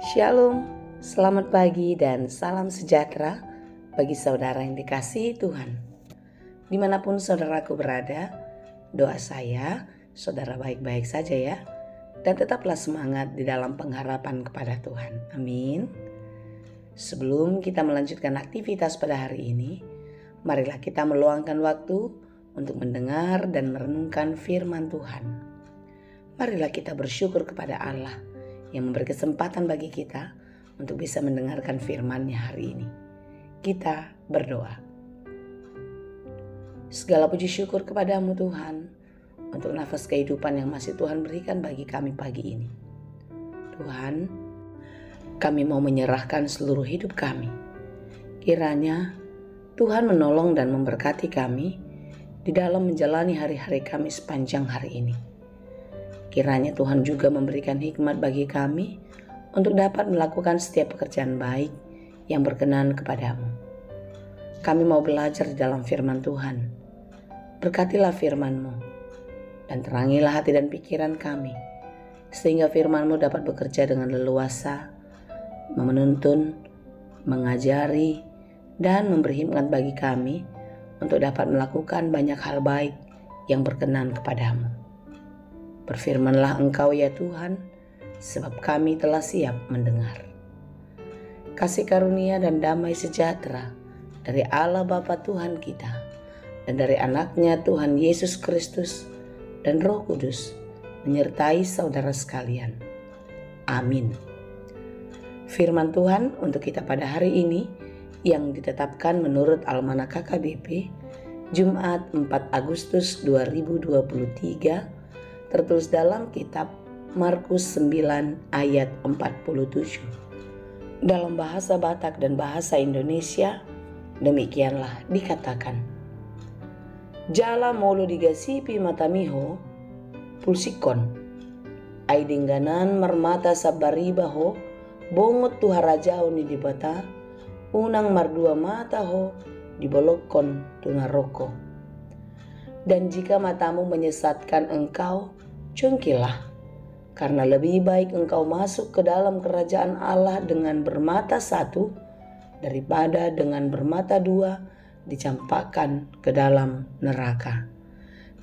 Shalom, selamat pagi dan salam sejahtera bagi saudara yang dikasihi Tuhan. Dimanapun saudaraku berada, doa saya saudara baik-baik saja ya, dan tetaplah semangat di dalam pengharapan kepada Tuhan. Amin. Sebelum kita melanjutkan aktivitas pada hari ini, marilah kita meluangkan waktu untuk mendengar dan merenungkan firman Tuhan. Marilah kita bersyukur kepada Allah yang memberi kesempatan bagi kita untuk bisa mendengarkan firman-Nya hari ini. Kita berdoa. Segala puji syukur kepadamu Tuhan untuk nafas kehidupan yang masih Tuhan berikan bagi kami pagi ini. Tuhan, kami mau menyerahkan seluruh hidup kami. Kiranya Tuhan menolong dan memberkati kami di dalam menjalani hari-hari kami sepanjang hari ini. Kiranya Tuhan juga memberikan hikmat bagi kami untuk dapat melakukan setiap pekerjaan baik yang berkenan kepadamu. Kami mau belajar di dalam firman Tuhan. Berkatilah firman-Mu dan terangilah hati dan pikiran kami, sehingga firman-Mu dapat bekerja dengan leluasa, menuntun, mengajari, dan memberi hikmat bagi kami untuk dapat melakukan banyak hal baik yang berkenan kepadamu. Berfirmanlah Engkau ya Tuhan, sebab kami telah siap mendengar. Kasih karunia dan damai sejahtera dari Allah Bapa Tuhan kita dan dari anaknya Tuhan Yesus Kristus dan Roh Kudus menyertai saudara sekalian. Amin. Firman Tuhan untuk kita pada hari ini yang ditetapkan menurut Almanak KKBP Jumat 4 Agustus 2023 tertulis dalam kitab Markus 9 ayat 47. Dalam bahasa Batak dan bahasa Indonesia demikianlah dikatakan. Jala molo digasipi matamiho pulsikon. Ai dingganan marmata sabaribaho bongot tuharajao ni dibata unang mardua mata ho dibolokon tunaroko. Dan jika matamu menyesatkan engkau, cungkilah, karena lebih baik engkau masuk ke dalam kerajaan Allah dengan bermata satu daripada dengan bermata dua dicampakkan ke dalam neraka.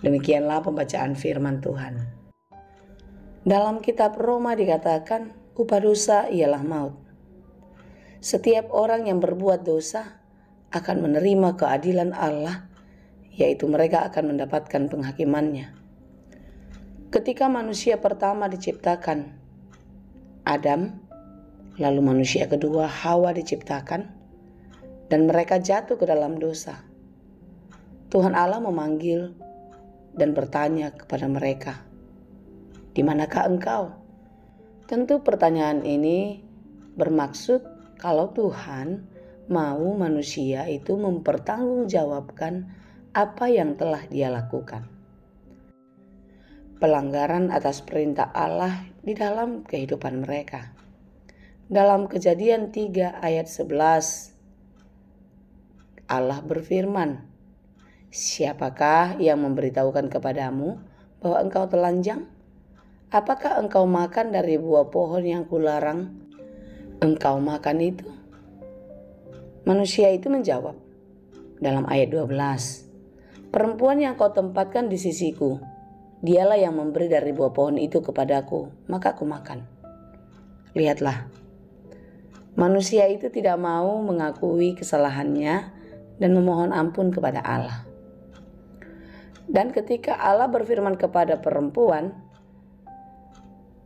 Demikianlah pembacaan firman Tuhan. Dalam kitab Roma dikatakan, upah dosa ialah maut. Setiap orang yang berbuat dosa akan menerima keadilan Allah, yaitu mereka akan mendapatkan penghakimannya. Ketika manusia pertama diciptakan, Adam, lalu manusia kedua Hawa diciptakan, dan mereka jatuh ke dalam dosa. Tuhan Allah memanggil dan bertanya kepada mereka, "Di manakah engkau?" Tentu pertanyaan ini bermaksud kalau Tuhan mau manusia itu mempertanggungjawabkan apa yang telah dia lakukan. Pelanggaran atas perintah Allah di dalam kehidupan mereka. Dalam Kejadian 3 ayat 11, Allah berfirman, "Siapakah yang memberitahukan kepadamu bahwa engkau telanjang? Apakah engkau makan dari buah pohon yang kularang engkau makan itu?" Manusia itu menjawab dalam ayat 12, "Perempuan yang kau tempatkan di sisiku, dialah yang memberi dari buah pohon itu kepadaku, maka aku makan." Lihatlah, manusia itu tidak mau mengakui kesalahannya dan memohon ampun kepada Allah. Dan ketika Allah berfirman kepada perempuan,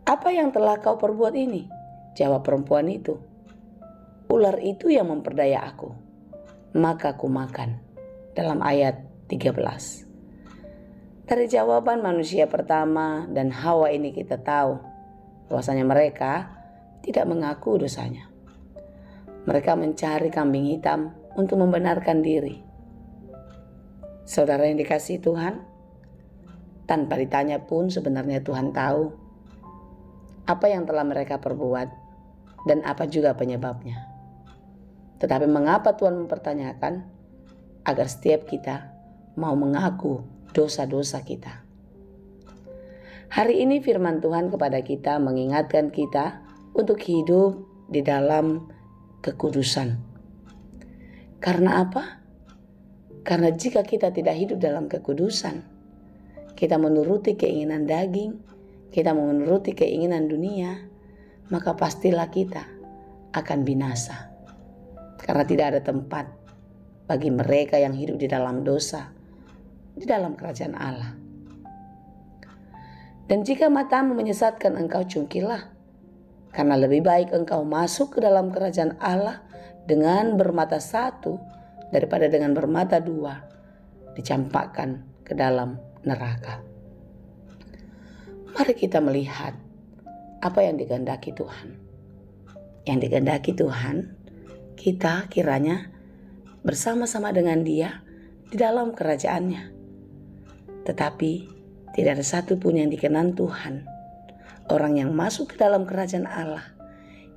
"Apa yang telah kau perbuat ini?" Jawab perempuan itu, "Ular itu yang memperdaya aku, maka aku makan." Dalam ayat 13. Dari jawaban manusia pertama dan Hawa ini kita tahu bahwasanya mereka tidak mengaku dosanya. Mereka mencari kambing hitam untuk membenarkan diri. Saudara yang dikasihi Tuhan, tanpa ditanya pun sebenarnya Tuhan tahu apa yang telah mereka perbuat dan apa juga penyebabnya. Tetapi mengapa Tuhan mempertanyakan? Agar setiap kita mau mengaku dosa-dosa kita. Hari ini firman Tuhan kepada kita mengingatkan kita untuk hidup di dalam kekudusan. Karena apa? Karena jika kita tidak hidup dalam kekudusan, kita menuruti keinginan daging, kita menuruti keinginan dunia, maka pastilah kita akan binasa. Karena tidak ada tempat bagi mereka yang hidup di dalam dosa, di dalam kerajaan Allah. Dan jika matamu menyesatkan engkau, cungkilah. Karena lebih baik engkau masuk ke dalam kerajaan Allah dengan bermata satu daripada dengan bermata dua dicampakkan ke dalam neraka. Mari kita melihat apa yang dikehendaki Tuhan. Yang dikehendaki Tuhan, kita kiranya bersama-sama dengan Dia di dalam kerajaannya. Tetapi tidak ada satupun yang dikenan Tuhan, orang yang masuk ke dalam kerajaan Allah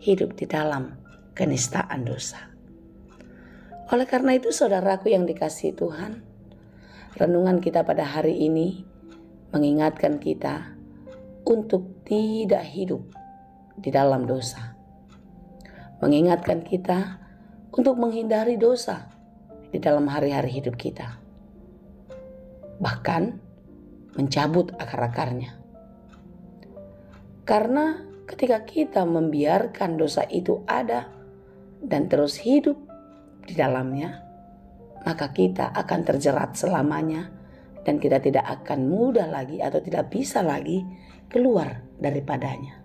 hidup di dalam kenistaan dosa. Oleh karena itu, saudaraku yang dikasihi Tuhan, renungan kita pada hari ini mengingatkan kita untuk tidak hidup di dalam dosa. Mengingatkan kita untuk menghindari dosa di dalam hari-hari hidup kita. Bahkan mencabut akar-akarnya. Karena ketika kita membiarkan dosa itu ada dan terus hidup di dalamnya, maka kita akan terjerat selamanya dan kita tidak akan mudah lagi atau tidak bisa lagi keluar daripadanya.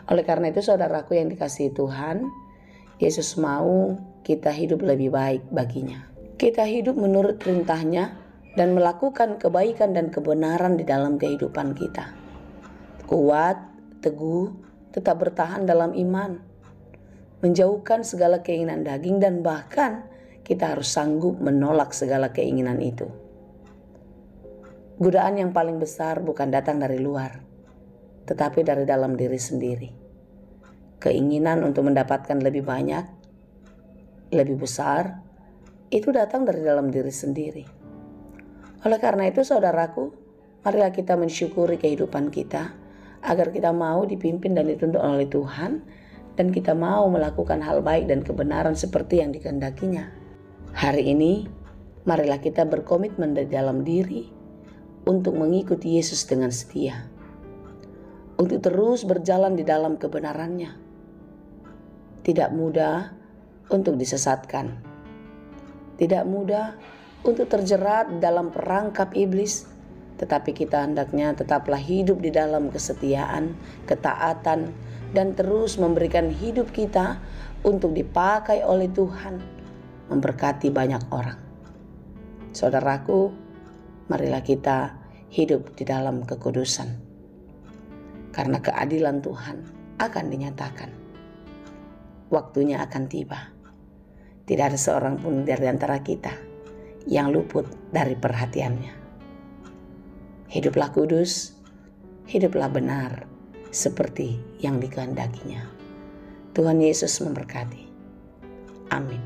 Oleh karena itu, saudaraku yang dikasihi Tuhan, Yesus mau kita hidup lebih baik baginya. Kita hidup menurut perintahnya dan melakukan kebaikan dan kebenaran di dalam kehidupan kita. Kuat, teguh, tetap bertahan dalam iman. Menjauhkan segala keinginan daging dan bahkan kita harus sanggup menolak segala keinginan itu. Godaan yang paling besar bukan datang dari luar, tetapi dari dalam diri sendiri. Keinginan untuk mendapatkan lebih banyak, lebih besar, itu datang dari dalam diri sendiri. Oleh karena itu, saudaraku, marilah kita mensyukuri kehidupan kita agar kita mau dipimpin dan dituntun oleh Tuhan dan kita mau melakukan hal baik dan kebenaran seperti yang dikehendakinya. Hari ini, marilah kita berkomitmen dari dalam diri untuk mengikuti Yesus dengan setia, untuk terus berjalan di dalam kebenarannya. Tidak mudah untuk disesatkan, tidak mudah untuk terjerat dalam perangkap iblis, tetapi kita hendaknya tetaplah hidup di dalam kesetiaan, ketaatan, dan terus memberikan hidup kita untuk dipakai oleh Tuhan, memberkati banyak orang. Saudaraku, marilah kita hidup di dalam kekudusan, karena keadilan Tuhan akan dinyatakan. Waktunya akan tiba. Tidak ada seorang pun dari antara kita yang luput dari perhatiannya. Hiduplah kudus, hiduplah benar, seperti yang dikehendakinya. Tuhan Yesus memberkati. Amin.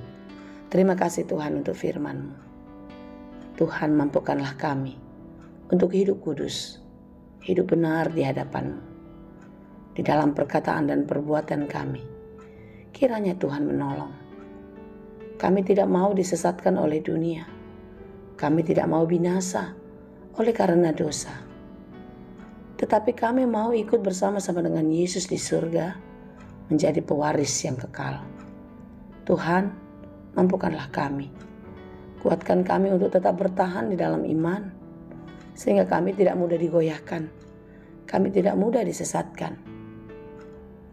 Terima kasih Tuhan untuk firman-Mu. Tuhan, mampukanlah kami untuk hidup kudus, hidup benar di hadapan-Mu. Di dalam perkataan dan perbuatan kami, kiranya Tuhan menolong. Kami tidak mau disesatkan oleh dunia. Kami tidak mau binasa oleh karena dosa. Tetapi kami mau ikut bersama-sama dengan Yesus di surga menjadi pewaris yang kekal. Tuhan, mampukanlah kami. Kuatkan kami untuk tetap bertahan di dalam iman, sehingga kami tidak mudah digoyahkan. Kami tidak mudah disesatkan.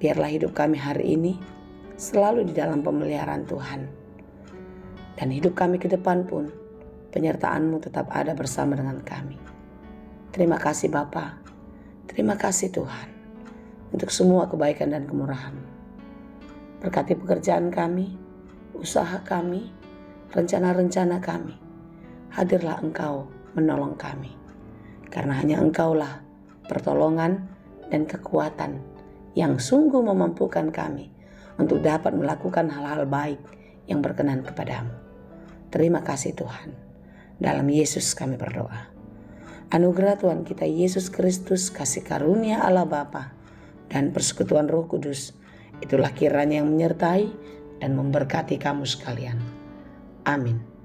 Biarlah hidup kami hari ini selalu di dalam pemeliharaan Tuhan. Dan hidup kami ke depan pun, penyertaan-Mu tetap ada bersama dengan kami. Terima kasih Bapa. Terima kasih Tuhan untuk semua kebaikan dan kemurahan-Mu. Berkati pekerjaan kami, usaha kami, rencana-rencana kami. Hadirlah Engkau menolong kami. Karena hanya Engkaulah pertolongan dan kekuatan yang sungguh memampukan kami untuk dapat melakukan hal-hal baik yang berkenan kepadamu. Terima kasih Tuhan. Dalam Yesus kami berdoa. Anugerah Tuhan kita Yesus Kristus, kasih karunia Allah Bapa, dan persekutuan Roh Kudus, itulah kiranya yang menyertai dan memberkati kamu sekalian. Amin.